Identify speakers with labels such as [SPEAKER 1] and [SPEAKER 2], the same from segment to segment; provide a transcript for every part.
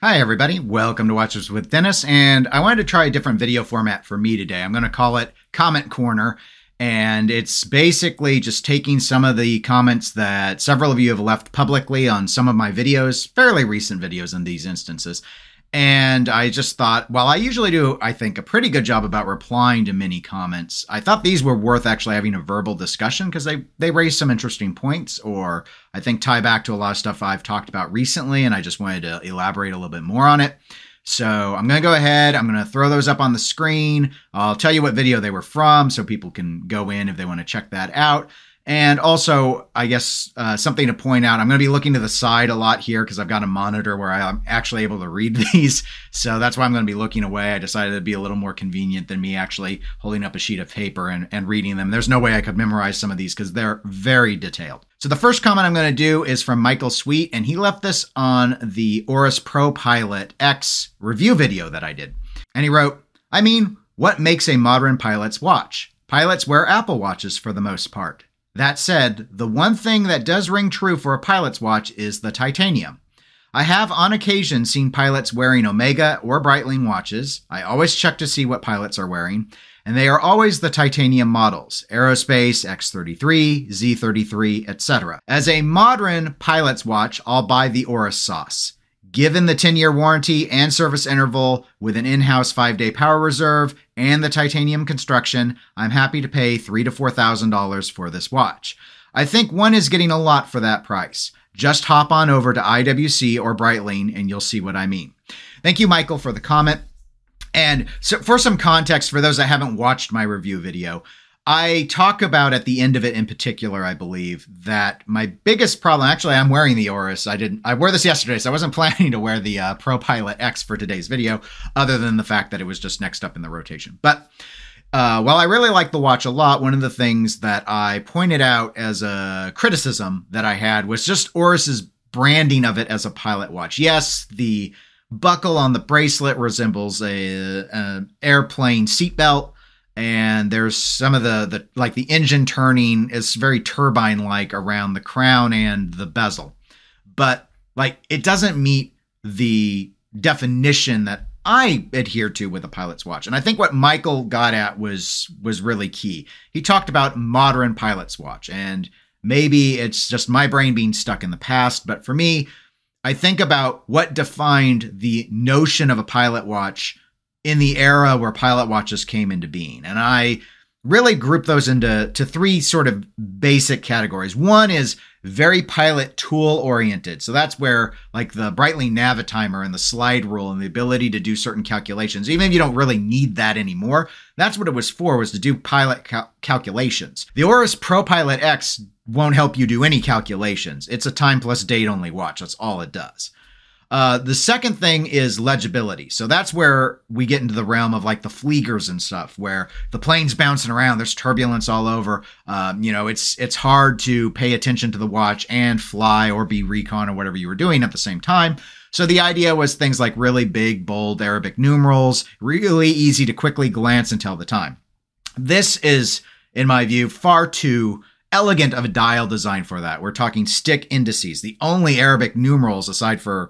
[SPEAKER 1] Hi everybody, welcome to Watches with Dennis, and I wanted to try a different video format for me today. I'm going to call it Comment Corner, and it's basically just taking some of the comments that several of you have left publicly on some of my videos, fairly recent videos in these instances. And I just thought, while I usually do, I think, a pretty good job about replying to many comments, I thought these were worth actually having a verbal discussion because they raise some interesting points, or I think tie back to a lot of stuff I've talked about recently, and I just wanted to elaborate a little bit more on it. So I'm going to go ahead, I'm going to throw those up on the screen. I'll tell you what video they were from so people can go in if they want to check that out. And also, I guess something to point out, I'm going to be looking to the side a lot here because I've got a monitor where I'm actually able to read these. So that's why I'm going to be looking away. I decided it'd be a little more convenient than me actually holding up a sheet of paper and reading them. There's no way I could memorize some of these because they're very detailed. So the first comment I'm going to do is from Michael Sweet, and he left this on the Oris Pro Pilot X review video that I did. And he wrote, I mean, what makes a modern pilot's watch? Pilots wear Apple Watches for the most part. That said, the one thing that does ring true for a pilot's watch is the titanium. I have on occasion seen pilots wearing Omega or Breitling watches. I always check to see what pilots are wearing, and they are always the titanium models, Aerospace, X33, Z33, etc. As a modern pilot's watch, I'll buy the Oris sauce. Given the 10-year warranty and service interval with an in-house 5-day power reserve and the titanium construction, I'm happy to pay $3,000 to $4,000 for this watch. I think one is getting a lot for that price. Just hop on over to IWC or Breitling and you'll see what I mean. Thank you, Michael, for the comment. And so for some context, for those that haven't watched my review video, I talk about at the end of it in particular, I believe, that my biggest problem, actually, I'm wearing the Oris. I wore this yesterday, so I wasn't planning to wear the Pro Pilot X for today's video, other than the fact that it was just next up in the rotation. But while I really like the watch a lot, one of the things that I pointed out as a criticism that I had was just Oris's branding of it as a pilot watch. Yes, the buckle on the bracelet resembles an airplane seatbelt. And there's some of the engine turning is very turbine-like around the crown and the bezel. But it doesn't meet the definition that I adhere to with a pilot's watch. And I think what Michael got at was really key. He talked about modern pilot's watch, and maybe it's just my brain being stuck in the past. But for me, I think about what defined the notion of a pilot watch in the era where pilot watches came into being. And I really group those into three sort of basic categories. One is very pilot tool oriented. So that's where the Breitling Navitimer and the slide rule and the ability to do certain calculations, even if you don't really need that anymore, that's what it was for, was to do pilot calculations. The Oris Pro Pilot X won't help you do any calculations. It's a time plus date only watch. That's all it does. The second thing is legibility. So that's where we get into the realm of the Fliegers and stuff, where the plane's bouncing around, there's turbulence all over. It's hard to pay attention to the watch and fly or be recon or whatever you were doing at the same time. So the idea was things like really big, bold Arabic numerals, really easy to quickly glance and tell the time. This is, in my view, far too elegant of a dial design for that. We're talking stick indices. The only Arabic numerals, aside from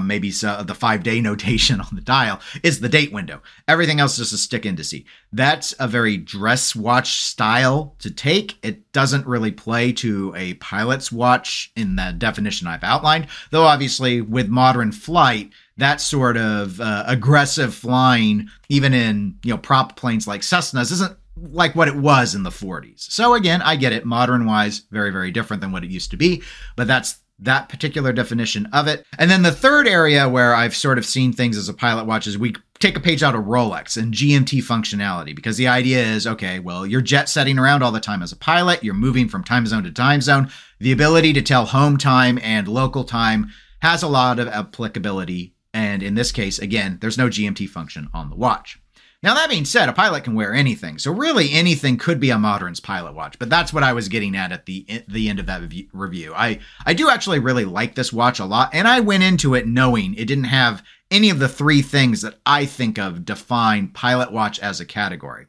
[SPEAKER 1] maybe the 5-day notation on the dial, is the date window. Everything else is a stick indice. That's a very dress watch style to take. It doesn't really play to a pilot's watch in the definition I've outlined, though obviously with modern flight, that sort of aggressive flying, even in prop planes like Cessnas, isn't like what it was in the 40s. So again, I get it. Modern-wise, very, very different than what it used to be, but that's that particular definition of it. And then the third area where I've sort of seen things as a pilot watch is we take a page out of Rolex and GMT functionality, because the idea is, okay, well, you're jet setting around all the time as a pilot. You're moving from time zone to time zone. The ability to tell home time and local time has a lot of applicability. And in this case, again, there's no GMT function on the watch. Now, that being said, a pilot can wear anything. So really anything could be a modern's pilot watch, but that's what I was getting at the end of that review. I do actually really like this watch a lot, and I went into it knowing it didn't have any of the three things that I think of define pilot watch as a category.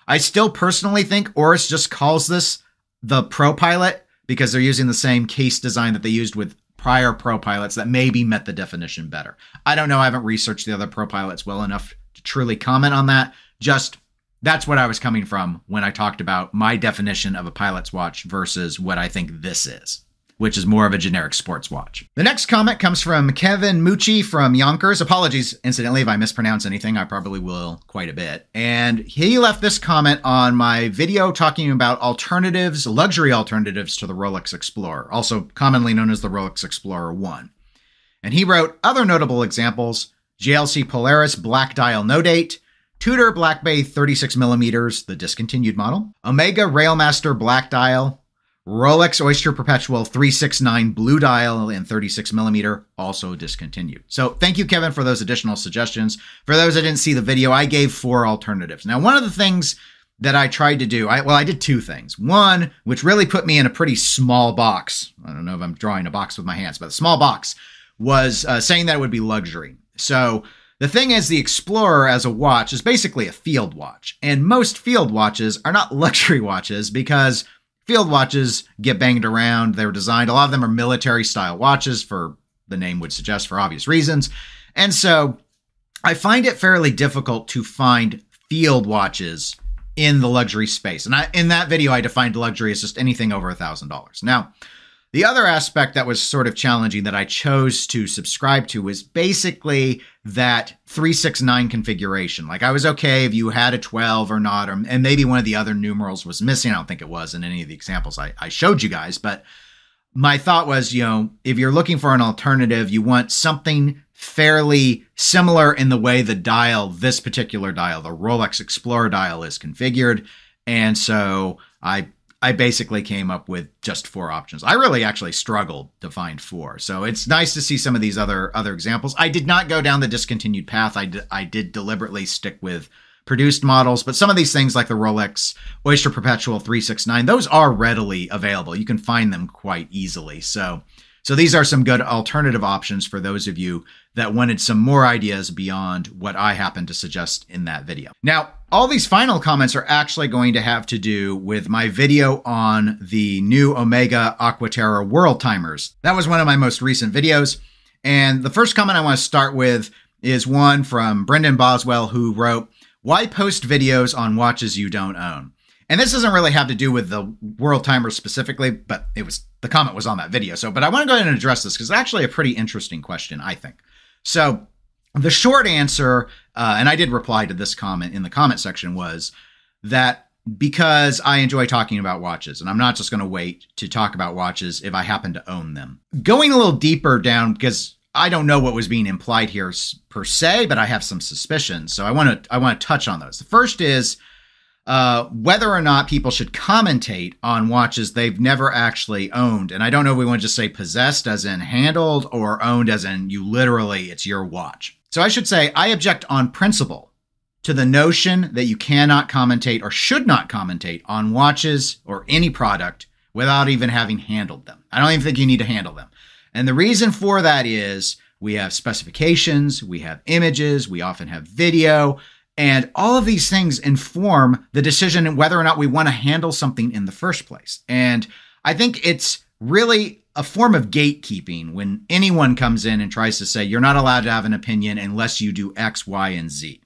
[SPEAKER 1] I still personally think Oris just calls this the Pro Pilot because they're using the same case design that they used with prior pro pilots that maybe met the definition better. I don't know. I haven't researched the other pro pilots well enough to truly comment on that. Just that's what I was coming from when I talked about my definition of a pilot's watch versus what I think this is, which is more of a generic sports watch. The next comment comes from Kevin Mucci from Yonkers. Apologies, incidentally, if I mispronounce anything. I probably will quite a bit. And he left this comment on my video talking about alternatives, luxury alternatives to the Rolex Explorer, also commonly known as the Rolex Explorer 1. And he wrote, other notable examples, JLC Polaris Black Dial No Date, Tudor Black Bay 36mm, the discontinued model, Omega Railmaster Black Dial, Rolex Oyster Perpetual 369 Blue Dial in 36mm, also discontinued. So thank you, Kevin, for those additional suggestions. For those that didn't see the video, I gave 4 alternatives. Now, one of the things that I tried to do, I did 2 things. One, which really put me in a pretty small box. I don't know if I'm drawing a box with my hands, but a small box was saying that it would be luxury. So the thing is, the Explorer as a watch is basically a field watch. And most field watches are not luxury watches because field watches get banged around. They're designed, a lot of them are military style watches, for the name would suggest, for obvious reasons. And so I find it fairly difficult to find field watches in the luxury space. And in that video, I defined luxury as just anything over $1,000. Now, the other aspect that was sort of challenging that I chose to subscribe to was basically that 369 configuration. Like, I was okay if you had a 12 or not, and maybe one of the other numerals was missing. I don't think it was in any of the examples I showed you guys. But my thought was, if you're looking for an alternative, you want something fairly similar in the way the dial, this particular dial, the Rolex Explorer dial, is configured. And so I basically came up with just 4 options. I really actually struggled to find 4. So it's nice to see some of these other examples. I did not go down the discontinued path. I did deliberately stick with produced models, but some of these things like the Rolex Oyster Perpetual 369, those are readily available. You can find them quite easily. So these are some good alternative options for those of you that wanted some more ideas beyond what I happened to suggest in that video. Now, all these final comments are actually going to have to do with my video on the new Omega Aquaterra World Timers. That was one of my most recent videos. And the first comment I want to start with is one from Brendan Boswell, who wrote, "Why post videos on watches you don't own?" And this doesn't really have to do with the World Timers specifically, but the comment was on that video. But I want to go ahead and address this because it's actually a pretty interesting question, I think. So the short answer, and I did reply to this comment in the comment section, was that because I enjoy talking about watches, and I'm not just going to wait to talk about watches if I happen to own them. Going a little deeper down, because I don't know what was being implied here per se, but I have some suspicions. So I want to touch on those. The first is whether or not people should commentate on watches they've never actually owned. And I don't know if we want to just say possessed as in handled or owned as in you literally, it's your watch. So I should say I object on principle to the notion that you cannot commentate or should not commentate on watches or any product without even having handled them. I don't even think you need to handle them. And the reason for that is we have specifications, we have images, we often have video, and all of these things inform the decision whether or not we want to handle something in the first place. And I think it's really a form of gatekeeping when anyone comes in and tries to say, you're not allowed to have an opinion unless you do X, Y, and Z.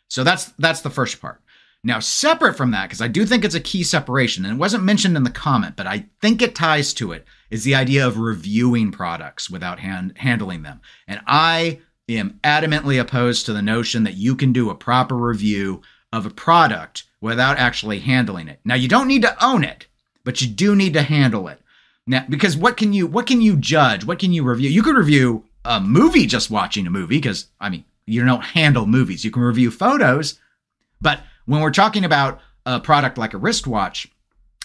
[SPEAKER 1] So that's the first part. Now, separate from that, because I do think it's a key separation, and it wasn't mentioned in the comment, but I think it ties to it, is the idea of reviewing products without handling them. And I am adamantly opposed to the notion that you can do a proper review of a product without actually handling it. Now, you don't need to own it, but you do need to handle it. Now, because what can you judge? What can you review? You could review a movie just watching a movie, because, I mean, you don't handle movies. You can review photos, but when we're talking about a product like a wristwatch,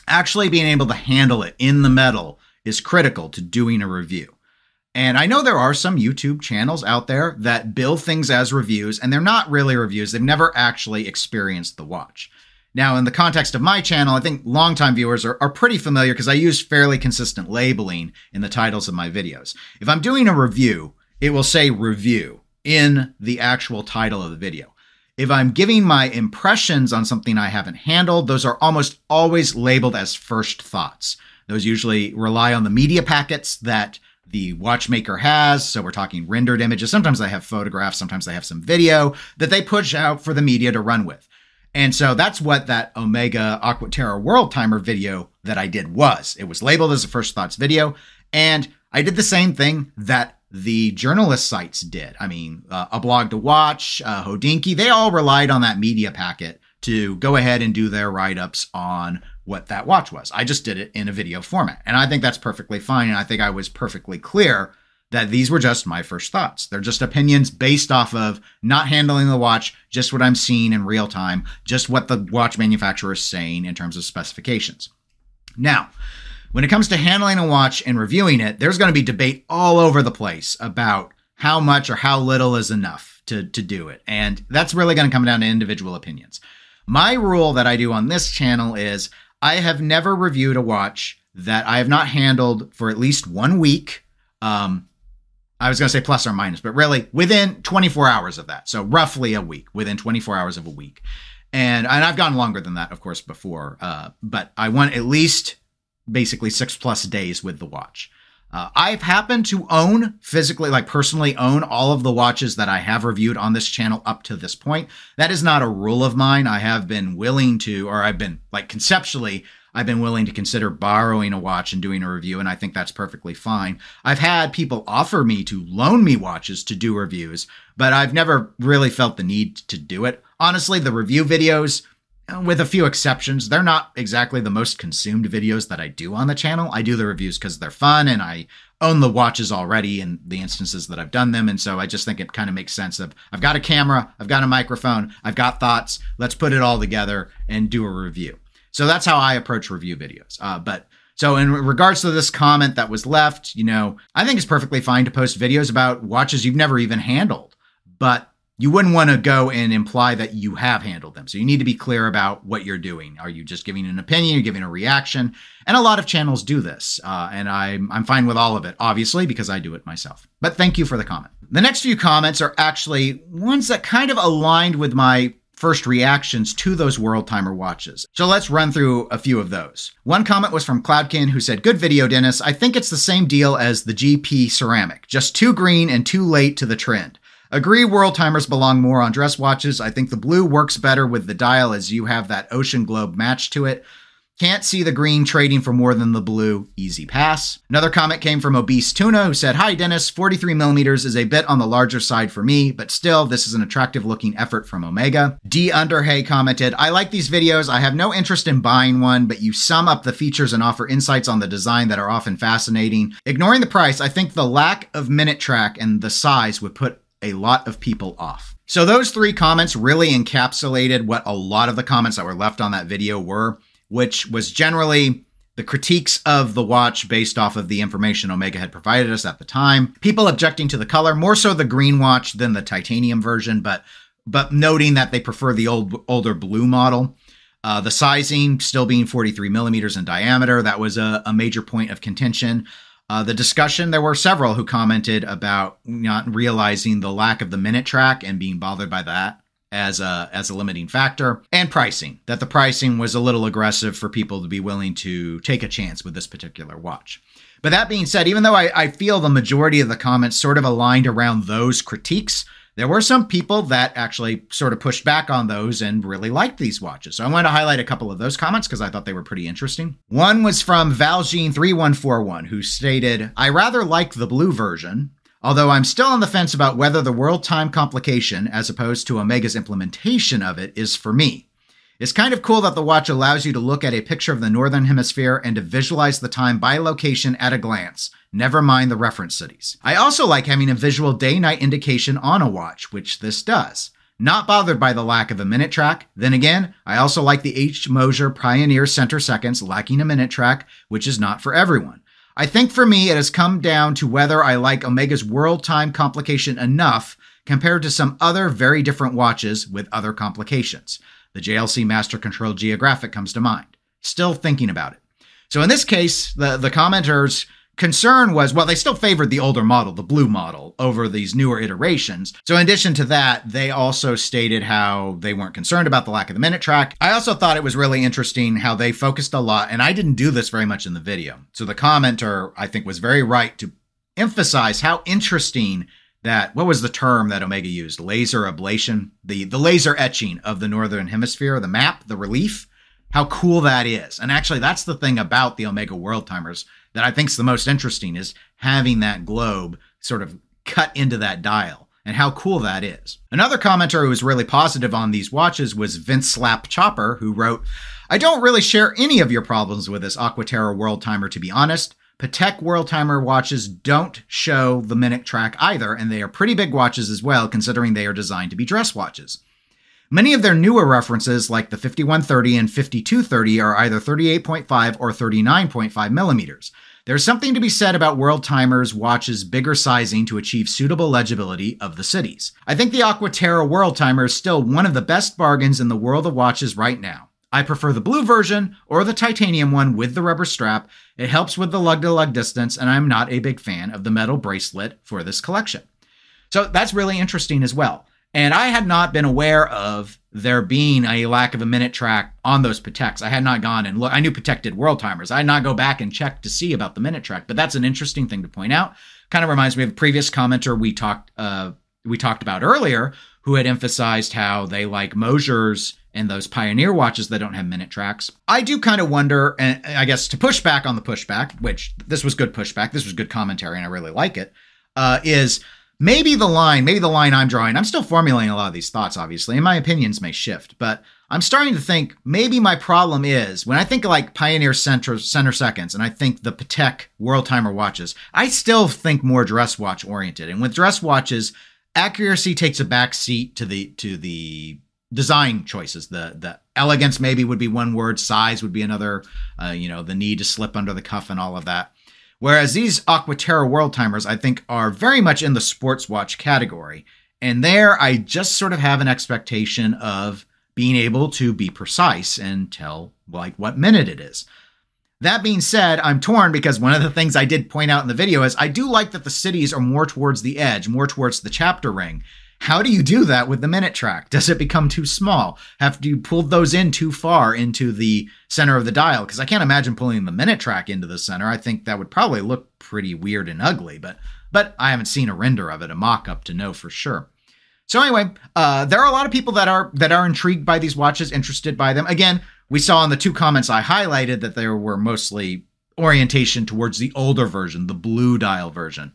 [SPEAKER 1] actually being able to handle it in the metal is critical to doing a review. And I know there are some YouTube channels out there that bill things as reviews, and they're not really reviews. They've never actually experienced the watch. Now, in the context of my channel, I think longtime viewers are pretty familiar because I use fairly consistent labeling in the titles of my videos. If I'm doing a review, it will say review in the actual title of the video. If I'm giving my impressions on something I haven't handled, those are almost always labeled as first thoughts. Those usually rely on the media packets that the watchmaker has. So we're talking rendered images. Sometimes they have photographs, sometimes they have some video that they push out for the media to run with. And so that's what that Omega Aquaterra World Timer video that I did was. It was labeled as a First Thoughts video, and I did the same thing that the journalist sites did. I mean, A Blog to Watch, Hodinkee, they all relied on that media packet to go ahead and do their write-ups on what that watch was. I just did it in a video format, and I think that's perfectly fine, and I think I was perfectly clear that these were just my first thoughts. They're just opinions based off of not handling the watch, just what I'm seeing in real time, just what the watch manufacturer is saying in terms of specifications. Now, when it comes to handling a watch and reviewing it, there's going to be debate all over the place about how much or how little is enough to do it. And that's really going to come down to individual opinions. My rule that I do on this channel is I have never reviewed a watch that I have not handled for at least 1 week. I was going to say plus or minus, but really within 24 hours of that. So roughly a week, within 24 hours of a week. And I've gone longer than that, of course, before. But I want at least basically 6+ days with the watch. I've happened to own physically, like personally own all of the watches that I have reviewed on this channel up to this point. That is not a rule of mine. I have been willing to, or I've been like conceptually, I've been willing to consider borrowing a watch and doing a review, and I think that's perfectly fine. I've had people offer me to loan me watches to do reviews, but I've never really felt the need to do it. Honestly, the review videos, with a few exceptions, they're not exactly the most consumed videos that I do on the channel. I do the reviews because they're fun, and I own the watches already in the instances that I've done them, and so I just think it kind of makes sense of, I've got a camera, I've got a microphone, I've got thoughts, let's put it all together and do a review. So that's how I approach review videos. So in regards to this comment that was left, I think it's perfectly fine to post videos about watches you've never even handled, but you wouldn't want to go and imply that you have handled them. So you need to be clear about what you're doing. Are you just giving an opinion? You're giving a reaction? And a lot of channels do this. And I'm fine with all of it, obviously, because I do it myself. But thank you for the comment. The next few comments are actually ones that kind of aligned with my first reactions to those World Timer watches. So let's run through a few of those. One comment was from Cloudkin, who said, "Good video, Dennis. I think it's the same deal as the GP ceramic, just too green and too late to the trend. Agree World Timers belong more on dress watches. I think the blue works better with the dial as you have that ocean globe match to it. Can't see the green trading for more than the blue. Easy pass." Another comment came from Obese Tuna, who said, "Hi Dennis, 43mm is a bit on the larger side for me, but still, this is an attractive looking effort from Omega." D. Underhay commented, "I like these videos. I have no interest in buying one, but you sum up the features and offer insights on the design that are often fascinating. Ignoring the price, I think the lack of minute track and the size would put a lot of people off." So those 3 comments really encapsulated what a lot of the comments that were left on that video were, which was generally the critiques of the watch based off of the information Omega had provided us at the time. People objecting to the color, more so the green watch than the titanium version, but noting that they prefer the older blue model. The sizing still being 43mm in diameter, that was a major point of contention. The discussion, there were several who commented about not realizing the lack of the minute track and being bothered by that as a limiting factor, and pricing, that the pricing was a little aggressive for people to be willing to take a chance with this particular watch. But that being said, even though I feel the majority of the comments sort of aligned around those critiques, there were some people that actually sort of pushed back on those and really liked these watches. So I wanted to highlight a couple of those comments because I thought they were pretty interesting. One was from Valjean3141, who stated, "I rather like the blue version, although I'm still on the fence about whether the world time complication, as opposed to Omega's implementation of it, is for me. It's kind of cool that the watch allows you to look at a picture of the Northern Hemisphere and to visualize the time by location at a glance, never mind the reference cities. I also like having a visual day-night indication on a watch, which this does. Not bothered by the lack of a minute track. Then again, I also like the H. Mosier Pioneer Center Seconds lacking a minute track, which is not for everyone. I think for me, it has come down to whether I like Omega's world time complication enough compared to some other very different watches with other complications. The JLC Master Control Geographic comes to mind. Still thinking about it." So in this case, the commenters' concern was, well, they still favored the older model, the blue model, over these newer iterations. So in addition to that, they also stated how they weren't concerned about the lack of the minute track. I also thought it was really interesting how they focused a lot, and I didn't do this very much in the video. So the commenter, I think, was very right to emphasize how interesting that, what was the term that Omega used? Laser ablation, the laser etching of the Northern Hemisphere, the map, the relief, how cool that is. And actually, that's the thing about the Omega World Timers that I think is the most interesting, is having that globe sort of cut into that dial and how cool that is. Another commenter who was really positive on these watches was Vince Slap Chopper, who wrote, I don't really share any of your problems with this Aquaterra World Timer, to be honest. Patek World Timer watches don't show the minute track either, and they are pretty big watches as well, considering they are designed to be dress watches. Many of their newer references, like the 5130 and 5230, are either 38.5 or 39.5 millimeters. There's something to be said about World Timers watches' bigger sizing to achieve suitable legibility of the cities. I think the Aquaterra World Timer is still one of the best bargains in the world of watches right now. I prefer the blue version or the titanium one with the rubber strap. It helps with the lug-to-lug distance, and I'm not a big fan of the metal bracelet for this collection. So that's really interesting as well. And I had not been aware of there being a lack of a minute track on those Pateks. I had not gone and looked. I knew Patek did World Timers. I had not go back and check to see about the minute track, but that's an interesting thing to point out. Kind of reminds me of a previous commenter we talked about earlier, who had emphasized how they like Mosier's and those Pioneer watches that don't have minute tracks. I do kind of wonder, and I guess to push back on the pushback, which this was good pushback, this was good commentary, and I really like it, is maybe the line I'm drawing. I'm still formulating a lot of these thoughts, obviously, and my opinions may shift, but I'm starting to think maybe my problem is when I think of like Pioneer center seconds, and I think the Patek World Timer watches, I still think more dress watch oriented. And with dress watches, accuracy takes a back seat to the design choices. The elegance maybe would be one word, size would be another, the need to slip under the cuff and all of that. Whereas these Aquaterra World Timers, I think, are very much in the sports watch category. And there, I just sort of have an expectation of being able to be precise and tell, like, what minute it is. That being said, I'm torn because one of the things I did point out in the video is I do like that the cities are more towards the edge, more towards the chapter ring. How do you do that with the minute track? Does it become too small? Have you pulled those in too far into the center of the dial? Because I can't imagine pulling the minute track into the center. I think that would probably look pretty weird and ugly, but I haven't seen a render of it, a mock-up to know for sure. So anyway, there are a lot of people that are intrigued by these watches, interested by them. Again, we saw in the two comments I highlighted that there were mostly orientation towards the older version, the blue dial version.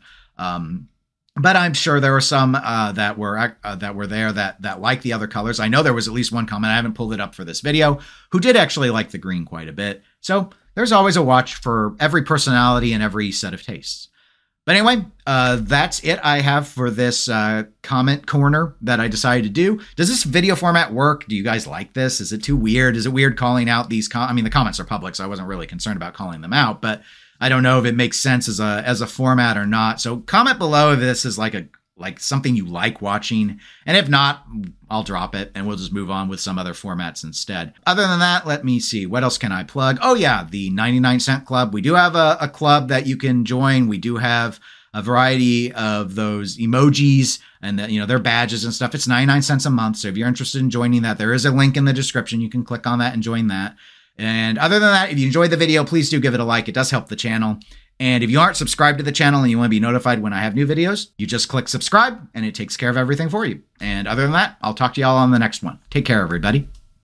[SPEAKER 1] But I'm sure there were some that were there that like the other colors. I know there was at least one comment, I haven't pulled it up for this video, who did actually like the green quite a bit. So there's always a watch for every personality and every set of tastes. But anyway, that's it I have for this comment corner that I decided to do. Does this video format work? Do you guys like this? Is it too weird? Is it weird calling out these the comments are public, so I wasn't really concerned about calling them out, but I don't know if it makes sense as a format or not. So comment below if this is like something you like watching. And if not, I'll drop it and we'll just move on with some other formats instead. Other than that, let me see. What else can I plug? Oh yeah, the 99-cent club. We do have a club that you can join. We do have a variety of those emojis and their badges and stuff. It's 99 cents a month. So if you're interested in joining that, there is a link in the description. You can click on that and join that. And other than that, if you enjoyed the video, please do give it a like. It does help the channel. And if you aren't subscribed to the channel and you want to be notified when I have new videos, you just click subscribe and it takes care of everything for you. And other than that, I'll talk to y'all on the next one. Take care, everybody.